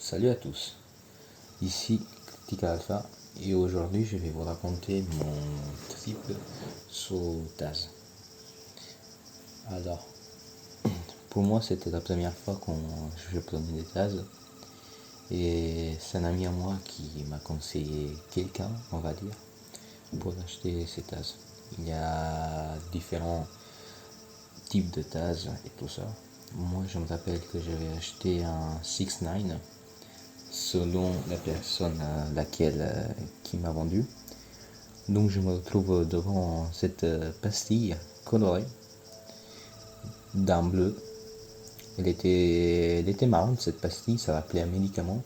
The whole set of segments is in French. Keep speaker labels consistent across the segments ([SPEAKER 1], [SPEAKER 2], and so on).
[SPEAKER 1] Salut à tous, ici Tika Alpha et aujourd'hui je vais vous raconter mon trip sur Taz. Alors, pour moi c'était la première fois que je prenais des Taz et c'est un ami à moi qui m'a conseillé quelqu'un, on va dire, pour acheter ces Taz. Il y a différents types de Taz et tout ça. Moi je me rappelle que j'avais acheté un 6ix9ine selon la personne qui m'a vendu. Donc je me retrouve devant cette pastille colorée d'un bleu. Elle était marrante cette pastille, ça rappelait un médicament.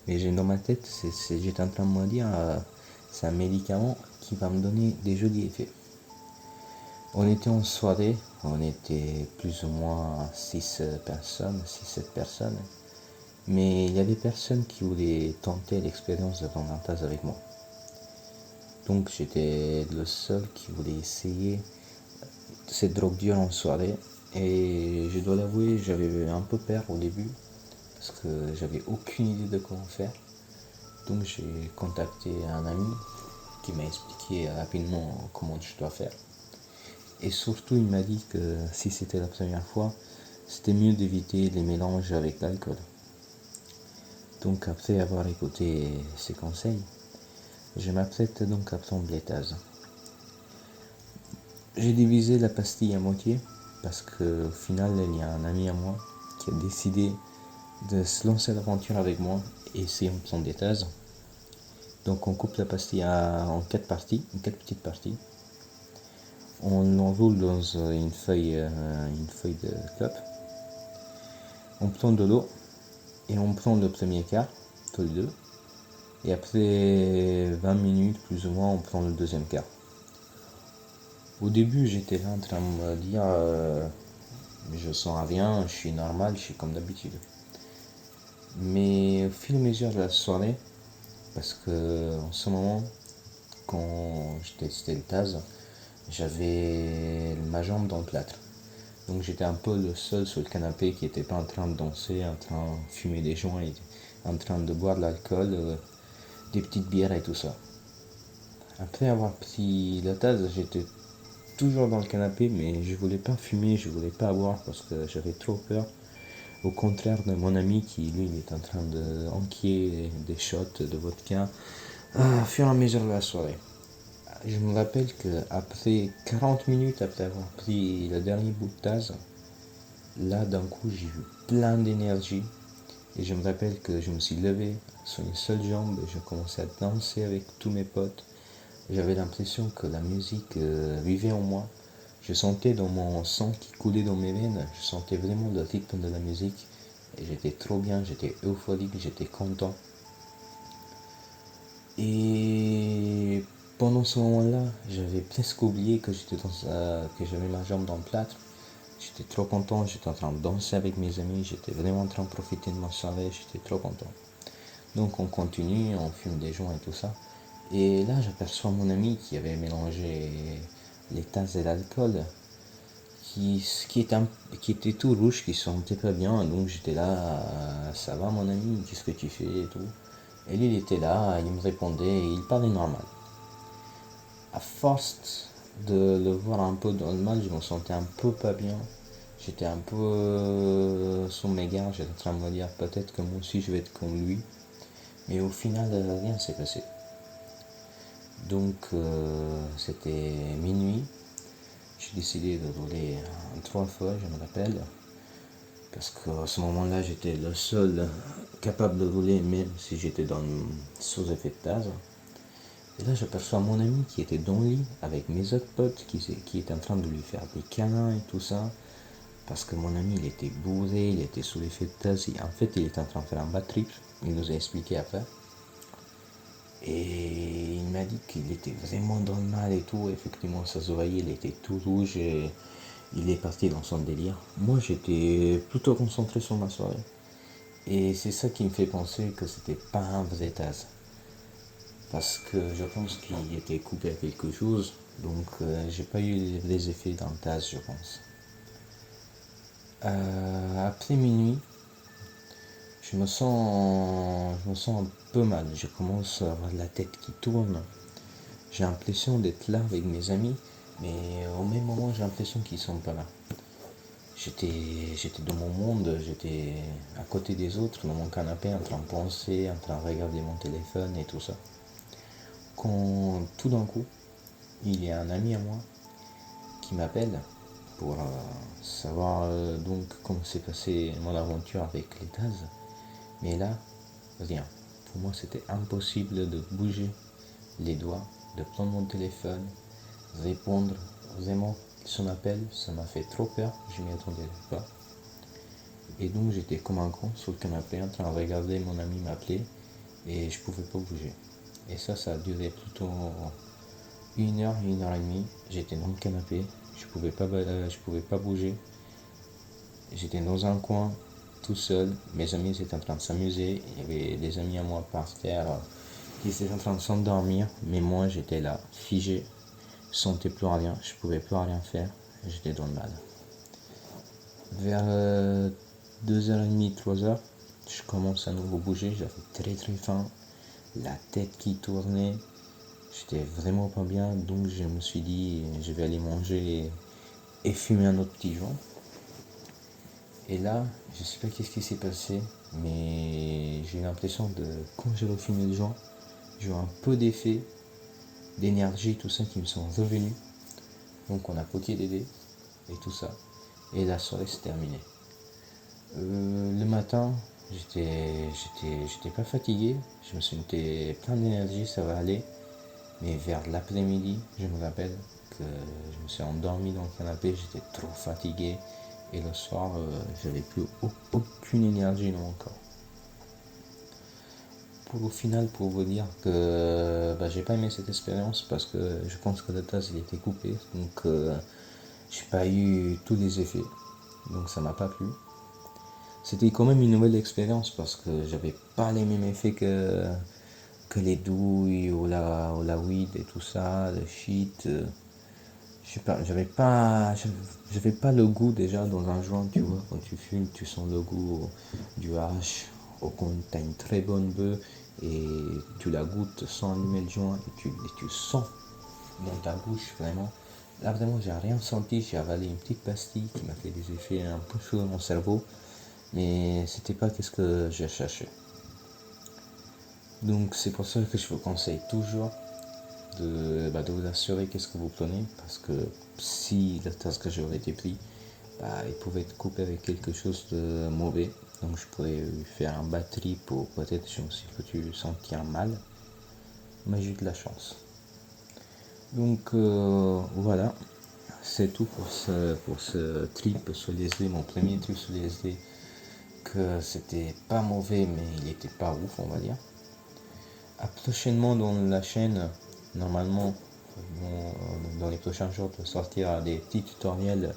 [SPEAKER 1] Mais dans ma tête, j'étais en train de me dire, c'est un médicament qui va me donner des jolis effets. On était en soirée, on était plus ou moins 6-7 personnes. Mais il y a des personnes qui voulaient tenter l'expérience de prendre un Taz avec moi. Donc j'étais le seul qui voulait essayer cette drogue dure en soirée. Et je dois l'avouer, j'avais un peu peur au début parce que j'avais aucune idée de comment faire. Donc j'ai contacté un ami qui m'a expliqué rapidement comment je dois faire. Et surtout il m'a dit que si c'était la première fois, c'était mieux d'éviter les mélanges avec l'alcool. Donc après avoir écouté ses conseils, je m'apprête donc à prendre les Taz. J'ai divisé la pastille à moitié parce qu'au final il y a un ami à moi qui a décidé de se lancer à l'aventure avec moi et essayer de prendre des Taz. Donc on coupe la pastille en 4 parties, en 4 petites parties. On l'enroule dans une feuille de clope. On prend de l'eau et on prend le premier quart, tous les deux. Et après 20 minutes plus ou moins, on prend le deuxième quart. Au début, j'étais là en train de me dire, je sens rien, je suis normal, je suis comme d'habitude. Mais au fil et à mesure de la soirée, parce que en ce moment, quand j'ai testé le Taz, j'avais ma jambe dans le plâtre. Donc j'étais un peu le seul sur le canapé qui n'était pas en train de danser, en train de fumer des joints, et en train de boire de l'alcool, des petites bières et tout ça. Après avoir pris la Taz, j'étais toujours dans le canapé, mais je voulais pas fumer, je voulais pas boire parce que j'avais trop peur. Au contraire de mon ami qui, lui, il est en train de enquiller des shots de vodka au fur et à mesure de la soirée. Je me rappelle qu'après 40 minutes après avoir pris le dernier bout de Taz, là d'un coup j'ai eu plein d'énergie et je me rappelle que je me suis levé sur une seule jambe et je commençais à danser avec tous mes potes. J'avais l'impression que la musique vivait en moi. Je sentais dans mon sang qui coulait dans mes veines, je sentais vraiment le rythme de la musique et j'étais trop bien, j'étais euphorique, j'étais content. Et pendant ce moment-là, j'avais presque oublié que que j'avais ma jambe dans le plâtre. J'étais trop content, j'étais en train de danser avec mes amis, j'étais vraiment en train de profiter de ma soirée, j'étais trop content. Donc on continue, on fume des joints et tout ça. Et là, j'aperçois mon ami qui avait mélangé les tasses et l'alcool, qui était tout rouge, qui sentait pas bien. Donc j'étais là, ça va mon ami, qu'est-ce que tu fais et tout. Et lui, il était là, il me répondait et il parlait normal. À force de le voir un peu dans le mal, je me sentais un peu pas bien. J'étais un peu sur mes gardes, j'étais en train de me dire peut-être que moi aussi je vais être comme lui. Mais au final, rien s'est passé. Donc c'était minuit. J'ai décidé de rouler 3 fois, je me rappelle. Parce qu'à ce moment-là, j'étais le seul capable de rouler, même si j'étais sous effet de Taz. Et là, j'aperçois mon ami qui était dans le lit avec mes autres potes qui étaient en train de lui faire des câlins et tout ça. Parce que mon ami, il était bourré, il était sous l'effet de Taz. En fait, il était en train de faire un bad trip. Il nous a expliqué après. Et il m'a dit qu'il était vraiment dans le mal et tout. Effectivement, ça se voyait, il était tout rouge et il est parti dans son délire. Moi, j'étais plutôt concentré sur ma soirée. Et c'est ça qui me fait penser que c'était pas un vrai Taz. Parce que je pense qu'il était coupé à quelque chose. Donc, j'ai pas eu les effets dans le Taz, je pense. Après minuit, je me sens un peu mal. Je commence à avoir la tête qui tourne. J'ai l'impression d'être là avec mes amis, mais au même moment, j'ai l'impression qu'ils sont pas là. J'étais dans mon monde, j'étais à côté des autres, dans mon canapé, en train de penser, en train de regarder mon téléphone et tout ça. Quand tout d'un coup, il y a un ami à moi qui m'appelle pour savoir donc comment s'est passée mon aventure avec les Taz. Mais là, rien. Pour moi, c'était impossible de bouger les doigts, de prendre mon téléphone, répondre. Vraiment, son appel, ça m'a fait trop peur, je m'y attendais pas. Et donc, j'étais comme un con sur le canapé en train de regarder mon ami m'appeler et je pouvais pas bouger. Et ça a duré plutôt 1 heure et demie. J'étais dans le canapé, je pouvais pas bouger. J'étais dans un coin, tout seul. Mes amis étaient en train de s'amuser. Il y avait des amis à moi par terre qui étaient en train de s'endormir. Mais moi, j'étais là, figé. Je sentais plus rien. Je pouvais plus rien faire. J'étais dans le mal. Vers 2h30, 3h, je commence à nouveau bouger. J'avais très très faim. La tête qui tournait. J'étais vraiment pas bien. Donc, je me suis dit, je vais aller manger et fumer un autre petit joint. Et là, je sais pas qu'est-ce qui s'est passé, mais j'ai eu l'impression de, quand j'ai refumé le joint, j'ai eu un peu d'effet, d'énergie, tout ça qui me sont revenus. Donc on a poqué des dés et tout ça. Et la soirée s'est terminée. Le matin, j'étais pas fatigué, je me sentais plein d'énergie, ça va aller. Mais vers l'après-midi, je me rappelle que je me suis endormi dans le canapé, j'étais trop fatigué. Et le soir, j'avais plus aucune énergie dans mon corps. Au final, pour vous dire que j'ai pas aimé cette expérience parce que je pense que le tasse il était coupé, donc j'ai pas eu tous les effets, donc ça m'a pas plu. C'était quand même une nouvelle expérience parce que j'avais pas les mêmes effets que les douilles ou la weed et tout ça, le shit. Je sais pas, j'avais pas le goût déjà dans un joint, tu vois, quand tu fumes, tu sens le goût du hache, ou quand tu as une très bonne bœuf et tu la goûtes sans allumer le joint et tu sens dans ta bouche vraiment. Là vraiment j'ai rien senti, j'ai avalé une petite pastille qui m'a fait des effets un peu chauds dans mon cerveau, mais c'était pas ce que j'ai cherché. Donc c'est pour ça que je vous conseille toujours de vous assurer qu'est-ce que vous prenez, parce que si la tasse que j'aurais été pris, il pouvait être coupé avec quelque chose de mauvais, donc je pourrais faire un bad trip ou peut-être je me suis foutu sentir mal, mais j'ai eu de la chance. Donc voilà, c'est tout pour ce trip sur l'SD, mon premier trip sur l'SD, que c'était pas mauvais mais il était pas ouf on va dire. Prochainement dans la chaîne, normalement dans les prochains jours de sortir des petits tutoriels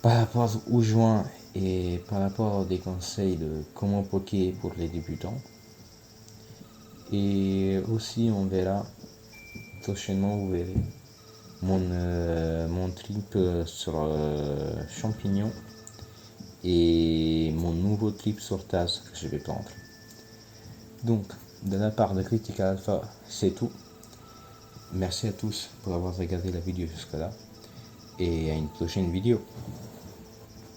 [SPEAKER 1] par rapport aux joints et par rapport à des conseils de comment poker pour les débutants. Et aussi on verra prochainement, vous verrez mon trip sur champignons et mon nouveau trip sur tasse que je vais prendre. Donc de la part de Critical Alpha, c'est tout. Merci à tous pour avoir regardé la vidéo jusque là et à une prochaine vidéo.